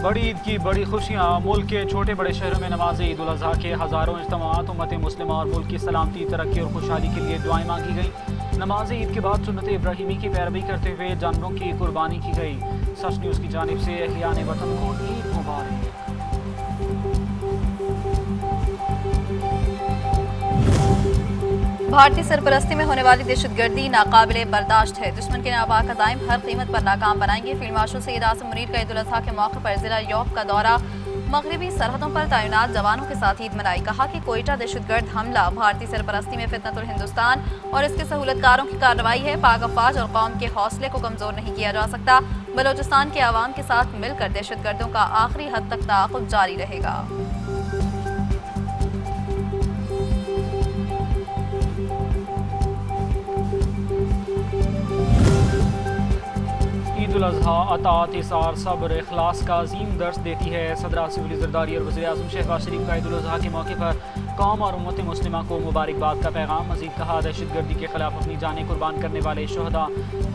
بڑی عید کی بڑی خوشیاں، ملک کے چھوٹے بڑے شہروں میں نماز عید الاضحیٰ کے ہزاروں اجتماعات، امت مسلمہ اور ملک کی سلامتی، ترقی اور خوشحالی کے لیے دعائیں مانگی گئیں۔ نماز عید کے بعد سنت ابراہیمی کی پیروی کرتے ہوئے جانوروں کی قربانی کی گئی۔ سچ نیوز کی جانب سے اہلیان وطن کو عید مبارک۔ بھارتی سرپرستی میں ہونے والی دہشت گردی ناقابل برداشت ہے، دشمن کے ناپاک عزائم ہر قیمت پر ناکام بنائیں گے۔ فیلڈ مارشل سید اعظم منیر کا عید الاضحیٰ کے موقع پر ضلع یوب کا دورہ، مغربی سرحدوں پر تعینات جوانوں کے ساتھ عید منائی۔ کہا کہ کوئٹہ دہشت گرد حملہ بھارتی سرپرستی میں فتنۃ الہندوستان اور اس کے سہولت کاروں کی کارروائی ہے۔ پاک افواج اور قوم کے حوصلے کو کمزور نہیں کیا جا سکتا۔ بلوچستان کے عوام کے ساتھ مل کر دہشت گردوں کا آخری حد تک تعاقب جاری رہے گا۔ عید الاضحیٰ اطاعت، اثار، صبر، اخلاص کا عظیم درس دیتی ہے۔ صدر آصف علی زرداری اور وزیر اعظم شہباز شریف کا عید الاضحیٰ کے موقع پر قوم اور امت مسلمہ کو مبارکباد کا پیغام۔ مزید کہا، دہشت گردی کے خلاف اپنی جانیں قربان کرنے والے شہداء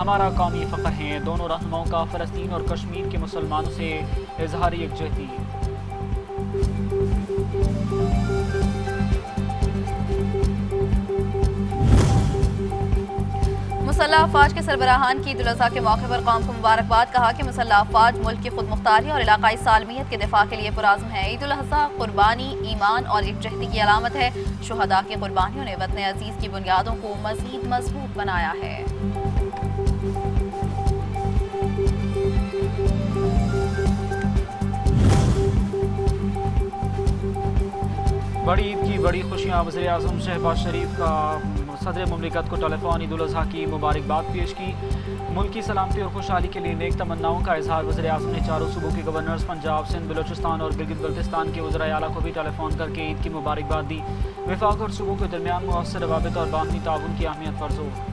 ہمارا قومی فخر ہیں۔ دونوں رہنماؤں کا فلسطین اور کشمیر کے مسلمانوں سے اظہار یکجہتی۔ مسلح افواج کے سربراہان کی عید الاضحیٰ کے موقع پر قوم کو مبارکباد۔ کہا کہ مسلح افواج ملک کی خود مختاری اور علاقائی سالمیت کے دفاع کے لیے پرعزم ہے۔ عید الاضحیٰ قربانی، ایمان اور یکجہتی کی علامت ہے۔ شہداء کی قربانیوں نے وطن عزیز کی بنیادوں کو مزید مضبوط بنایا ہے۔ بڑی عید کی بڑی خوشیاں، وزیر اعظم شہباز شریف کا صدر مملکت کو ٹیلی فون عید الاضحیٰ کی مبارکباد پیش کی۔ ملک کی سلامتی اور خوشحالی کے لیے نیک تمناؤں کا اظہار۔ وزیر اعظم نے چاروں صوبوں کے گورنرز، پنجاب، سندھ، بلوچستان اور گلگت بلتستان کے وزرائے اعلیٰ کو بھی ٹیلی فون کر کے عید کی مبارکباد دی۔ وفاق اور صوبوں کے درمیان مؤثر روابط اور باہمی تعاون کی اہمیت پر زور۔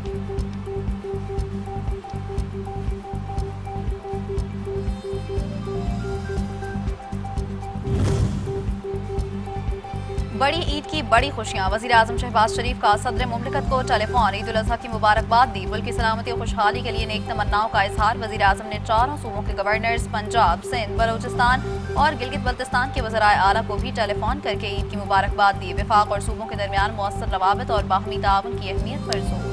بڑی عید کی بڑی خوشیاں، وزیر اعظم شہباز شریف کا صدر مملکت کو ٹیلی فون عید الاضحیٰ کی مبارکباد دی۔ ملک کی سلامتی اور خوشحالی کے لیے نیک تمناؤں کا اظہار۔ وزیر اعظم نے چاروں صوبوں کے گورنرز، پنجاب، سندھ، بلوچستان اور گلگت بلتستان کے وزرائے اعلیٰ کو بھی ٹیلی فون کر کے عید کی مبارکباد دی۔ وفاق اور صوبوں کے درمیان مؤثر روابط اور باہمی تعاون کی اہمیت پر زور۔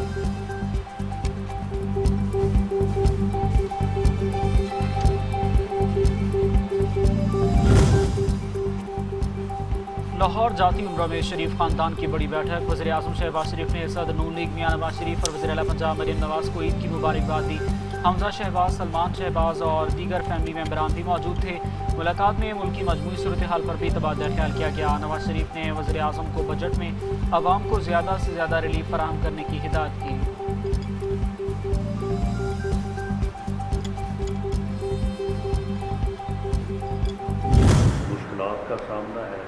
لاہور جاتی عمرہ میں شریف خاندان کی بڑی بیٹھک۔ وزیر اعظم شہباز شریف نے صدر نون لیگ میاں نواز شریف اور وزیر اعلیٰ پنجاب مریم نواز کو عید کی مبارکباد دی۔ حمزہ شہباز، سلمان شہباز اور دیگر فیملی ممبران بھی موجود تھے۔ ملاقات میں ملک کی مجموعی صورتحال پر بھی تبادلہ خیال کیا گیا۔ نواز شریف نے وزیر اعظم کو بجٹ میں عوام کو زیادہ سے زیادہ ریلیف فراہم کرنے کی ہدایت کی۔ مشکلات کا سامنا ہے،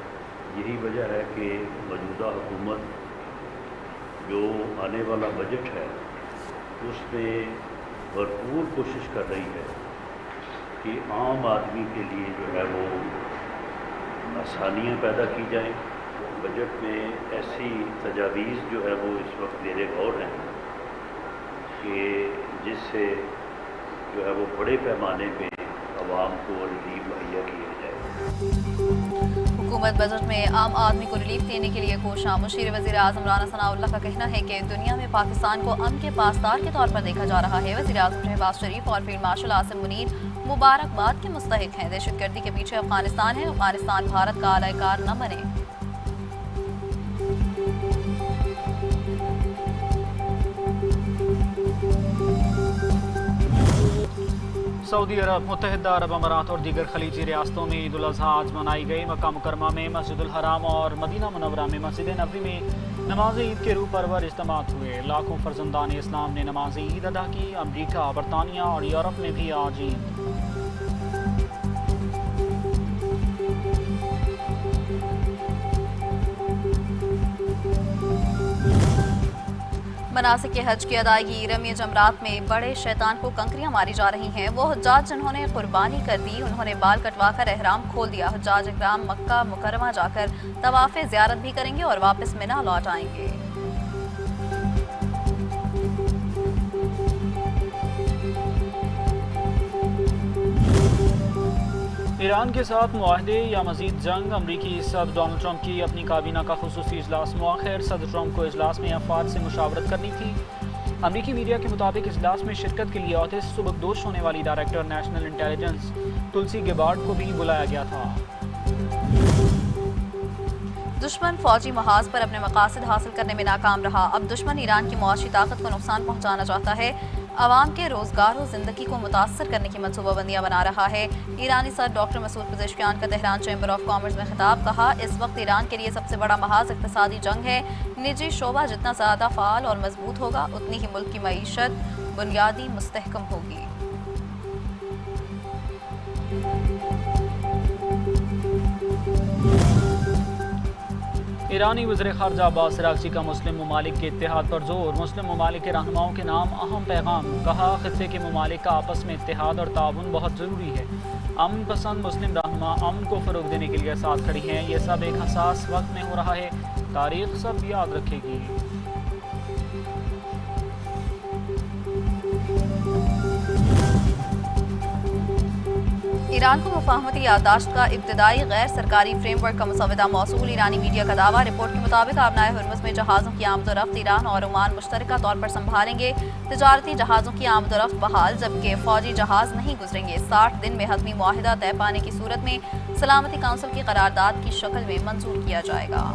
یہی وجہ ہے کہ موجودہ حکومت جو آنے والا بجٹ ہے اس میں بھرپور کوشش کر رہی ہے کہ عام آدمی کے لیے جو ہے وہ آسانیاں پیدا کی جائیں۔ بجٹ میں ایسی تجاویز جو ہے وہ اس وقت زیر غور ہیں کہ جس سے جو ہے وہ بڑے پیمانے پہ عوام کو ریلیف مہیا کیا جائے۔ حکومت بجٹ میں عام آدمی کو ریلیف دینے کے لیے کوشاں۔ مشیر وزیر اعظم رانا ثناء اللہ کا کہنا ہے کہ دنیا میں پاکستان کو امن کے پاسدار کے طور پر دیکھا جا رہا ہے۔ وزیر اعظم شہباز شریف اور فیلڈ مارشل آصف منیر مبارکباد کے مستحق ہیں۔ دہشت گردی کے پیچھے افغانستان ہے، افغانستان بھارت کا اعلی کار نہ بنے۔ سعودی عرب، متحدہ عرب امارات اور دیگر خلیجی ریاستوں میں عید الاضحیٰ آج منائی گئی۔ مکہ مکرمہ میں مسجد الحرام اور مدینہ منورہ میں مسجد نبوی میں نماز عید کے روح پرور اجتماعات ہوئے۔ لاکھوں فرزندان اسلام نے نماز عید ادا کی۔ امریکہ، برطانیہ اور یورپ میں بھی آج عید۔ مناسک حج کی ادائیگی، رمی جمرات میں بڑے شیطان کو کنکریاں ماری جا رہی ہیں۔ وہ حجاج جنہوں نے قربانی کر دی انہوں نے بال کٹوا کر احرام کھول دیا۔ حجاج اکرام مکہ مکرمہ جا کر طواف زیارت بھی کریں گے اور واپس منی لوٹ آئیں گے۔ ایران کے ساتھ معاہدے یا مزید جنگ، امریکی صدر ڈونلڈ ٹرمپ کی اپنی کابینہ کا خصوصی اجلاس مؤخر، صدر ٹرمپ کو اجلاس میں افواج سے مشاورت کرنی تھی۔ امریکی میڈیا کے مطابق اجلاس میں شرکت کے لیے عہدے سے سبکدوش ہونے والی ڈائریکٹر نیشنل انٹیلیجنس تلسی گیبارڈ کو بھی بلایا گیا تھا۔ دشمن فوجی محاذ پر اپنے مقاصد حاصل کرنے میں ناکام رہا، اب دشمن ایران کی معاشی طاقت کو نقصان پہنچانا چاہتا ہے، عوام کے روزگار و زندگی کو متاثر کرنے کی منصوبہ بندیاں بنا رہا ہے۔ ایرانی صدر ڈاکٹر مسعود پزشکیان کا تہران چیمبر آف کامرس میں خطاب، کہا اس وقت ایران کے لیے سب سے بڑا محاذ اقتصادی جنگ ہے۔ نجی شعبہ جتنا زیادہ فعال اور مضبوط ہوگا، اتنی ہی ملک کی معیشت بنیادی مستحکم ہوگی۔ ایرانی وزیر خارجہ عباس عراقچی کا مسلم ممالک کے اتحاد پر زور، مسلم ممالک کے رہنماؤں کے نام اہم پیغام، کہا خطے کے ممالک کا آپس میں اتحاد اور تعاون بہت ضروری ہے۔ امن پسند مسلم رہنما امن کو فروغ دینے کے لیے ساتھ کھڑی ہیں، یہ سب ایک حساس وقت میں ہو رہا ہے، تاریخ سب یاد رکھے گی۔ ایران کو مفاہمتی یادداشت کا ابتدائی غیر سرکاری فریم ورک کا مسودہ موصول، ایرانی میڈیا کا دعویٰ، رپورٹ کے مطابق آبنائے ہرمز میں جہازوں کی آمد و رفت ایران اور عمان مشترکہ طور پر سنبھالیں گے، تجارتی جہازوں کی آمد و رفت بحال، جبکہ فوجی جہاز نہیں گزریں گے۔ 60 دن میں حتمی معاہدہ طے پانے کی صورت میں سلامتی کونسل کی قرارداد کی شکل میں منظور کیا جائے گا۔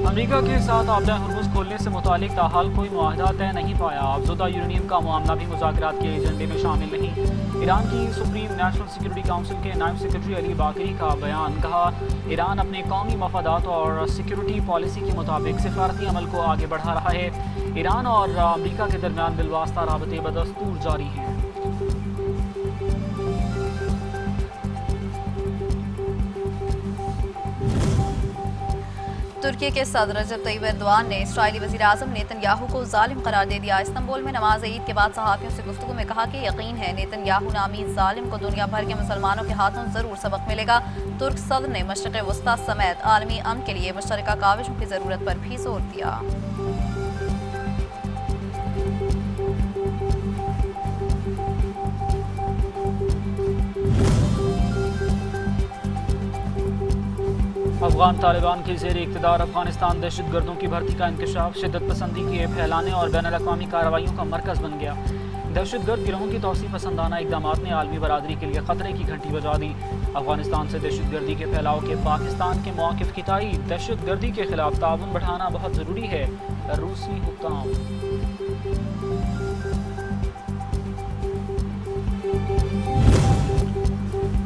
امریکہ کے ساتھ آبدہ ہرمز کھولنے سے متعلق تاحال کوئی معاہدہ طے نہیں پایا، افزودہ یورینیم کا معاملہ بھی مذاکرات کے ایجنڈے میں شامل نہیں۔ ایران کی سپریم نیشنل سیکورٹی کونسل کے نائب سیکرٹری علی باقری کا بیان، کہا ایران اپنے قومی مفادات اور سیکورٹی پالیسی کے مطابق سفارتی عمل کو آگے بڑھا رہا ہے۔ ایران اور امریکہ کے درمیان بالواسطہ رابطے بدستور جاری ہیں۔ ترکی کے صدر رجب طیب ایردوان نے اسرائیلی وزیر اعظم نیتن یاہو کو ظالم قرار دے دیا۔ استنبول میں نماز عید کے بعد صحافیوں سے گفتگو میں کہا کہ یقین ہے نیتن یاہو نامی ظالم کو دنیا بھر کے مسلمانوں کے ہاتھوں ضرور سبق ملے گا۔ ترک صدر نے مشرق وسطیٰ سمیت عالمی امن کے لیے مشترکہ کاوشوں کی ضرورت پر بھی زور دیا۔ افغان طالبان کے زیر اقتدار افغانستان دہشت گردوں کی بھرتی کا انکشاف، شدت پسندی کے پھیلانے اور بین الاقوامی کارروائیوں کا مرکز بن گیا۔ دہشت گرد گروہوں کی توسیع پسندانہ اقدامات نے عالمی برادری کے لیے خطرے کی گھنٹی بجا دی۔ افغانستان سے دہشت گردی کے پھیلاؤ کے پاکستان کے مواقف کی تائید، دہشت گردی کے خلاف تعاون بڑھانا بہت ضروری ہے، روسی حکام۔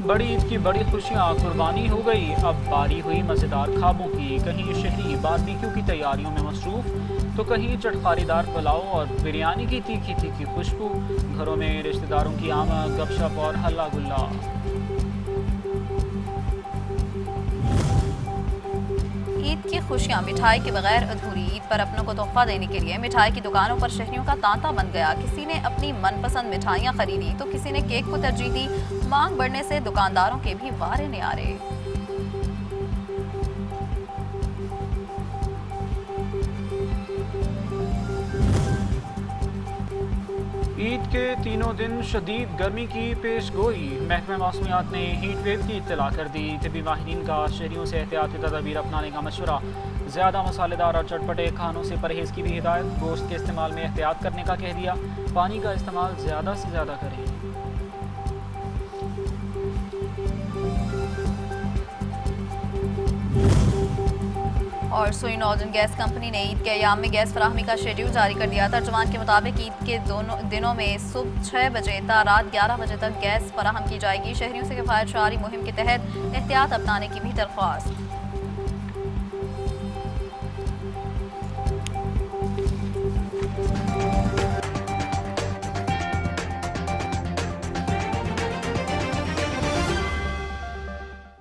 بڑی عید کی بڑی خوشیاں قربانی ہو گئی، اب باری ہوئی مزیدار خوابوں کی، کہیں شہری باربیکیو کی تیاریوں میں مصروف تو کہیں چٹخاری دار پلاؤ اور بریانی کی تیکھی تیکھی خوشبو، گھروں میں رشتہ داروں کی آمد، گپ شپ اور ہلا گلا۔ عید کی خوشیاں مٹھائی کے بغیر ادھوری، عید پر اپنوں کو تحفہ دینے کے لیے مٹھائی کی دکانوں پر شہریوں کا تانتا بن گیا۔ کسی نے اپنی من پسند مٹھائیاں خریدی تو کسی نے کیک کو ترجیح دی، مانگ بڑھنے سے دکانداروں کے بھی وارے نیارے۔ عید کے تینوں دن شدید گرمی کی پیش گوئی، محکمہ موسمیات نے ہیٹ ویو کی اطلاع کر دی۔ طبی ماہرین کا شہریوں سے احتیاطی تدابیر اپنانے کا مشورہ، زیادہ مسالے دار اور چٹپٹے کھانوں سے پرہیز کی بھی ہدایت، گوشت کے استعمال میں احتیاط کرنے کا کہہ دیا، پانی کا استعمال زیادہ سے زیادہ کریں۔ اور سوئی نوجن گیس کمپنی نے عید کے ایام میں گیس فراہمی کا شیڈول جاری کر دیا۔ ترجمان کے مطابق عید کے دنوں میں صبح 6 بجے تا رات 11 بجے تک گیس فراہم کی جائے گی۔ شہریوں سے کفایت شعاری مہم کے تحت احتیاط اپنانے کی بھی درخواست۔